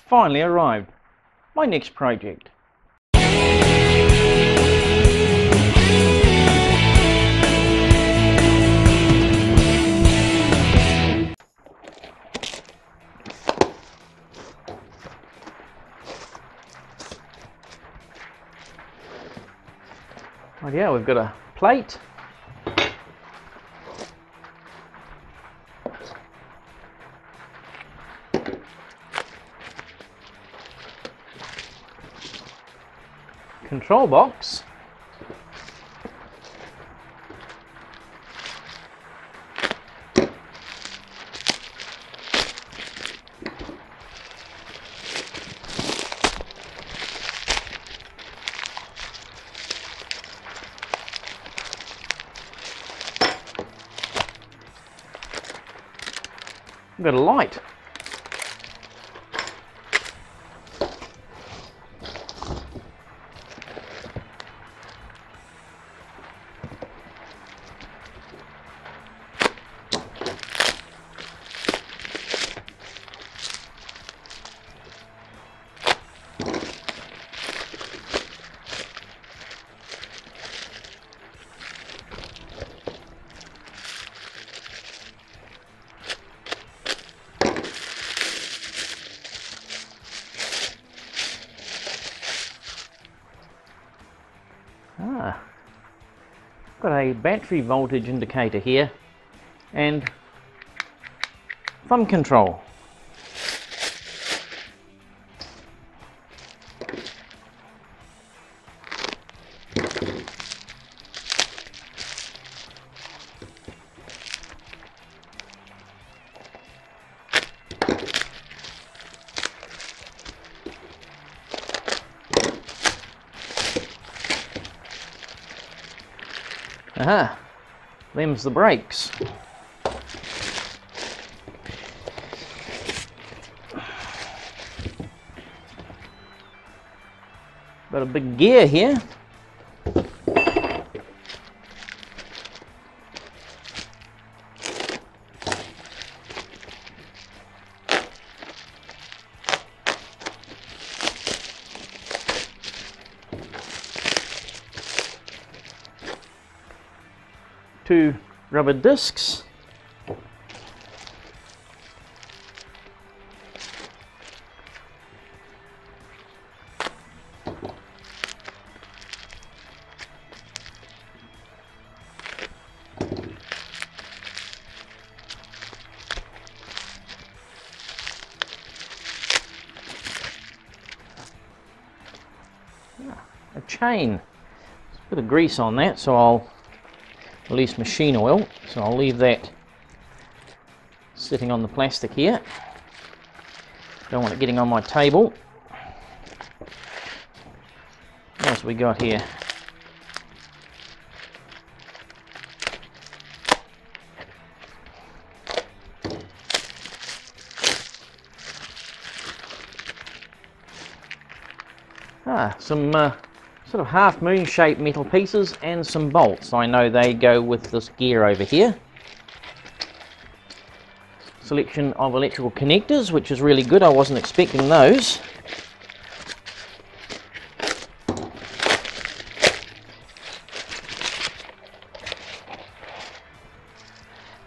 finally arrived. My next project. Oh yeah, we've got a plate. Control box. We've got a light. Got a battery voltage indicator here and thumb control. Aha, them's the brakes. Got a big gear here. Two rubber discs. A chain. There's a bit of grease on that, so I'll release machine oil, so I'll leave that sitting on the plastic here. Don't want it getting on my table. What else we got here? Some sort of half moon shaped metal pieces and some bolts. I know they go with this gear over here. Selection of electrical connectors, which is really good. I wasn't expecting those.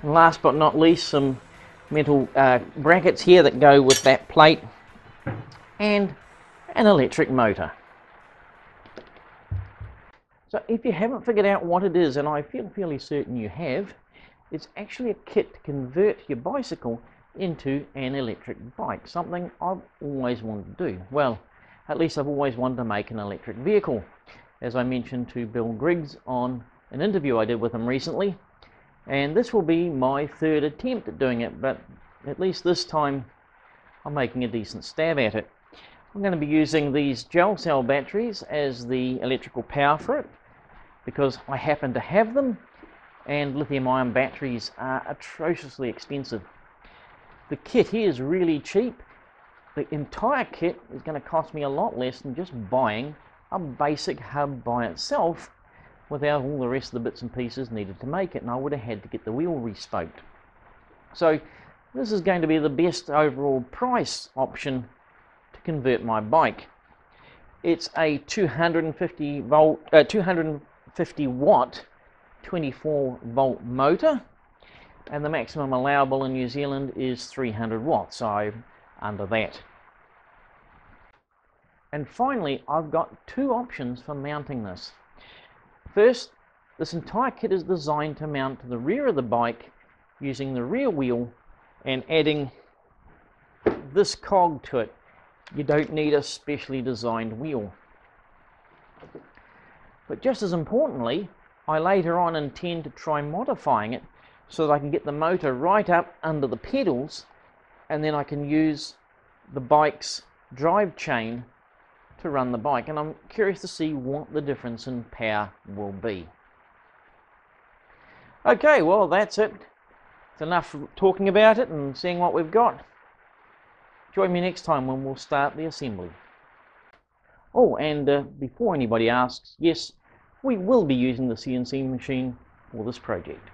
And last but not least, some metal brackets here that go with that plate and an electric motor. So if you haven't figured out what it is, and I feel fairly certain you have, it's actually a kit to convert your bicycle into an electric bike, something I've always wanted to do. Well, at least I've always wanted to make an electric vehicle, as I mentioned to Bill Griggs on an interview I did with him recently, and this will be my third attempt at doing it, but at least this time I'm making a decent stab at it. I'm going to be using these gel cell batteries as the electrical power for it, because I happen to have them, and lithium-ion batteries are atrociously expensive. The kit here is really cheap. The entire kit is going to cost me a lot less than just buying a basic hub by itself without all the rest of the bits and pieces needed to make it, and I would have had to get the wheel respoked. So this is going to be the best overall price option to to convert my bike. It's a 250 watt 24 volt motor, and the maximum allowable in New Zealand is 300 watts, so I'm under that. And finally, I've got two options for mounting this. First, this entire kit is designed to mount to the rear of the bike using the rear wheel and adding this cog to it. You don't need a specially designed wheel. But just as importantly, I later on intend to try modifying it so that I can get the motor right up under the pedals, and then I can use the bike's drive chain to run the bike, and I'm curious to see what the difference in power will be. Okay, well that's it. It's enough talking about it and seeing what we've got. Join me next time when we'll start the assembly. Oh, and before anybody asks, yes, we will be using the CNC machine for this project.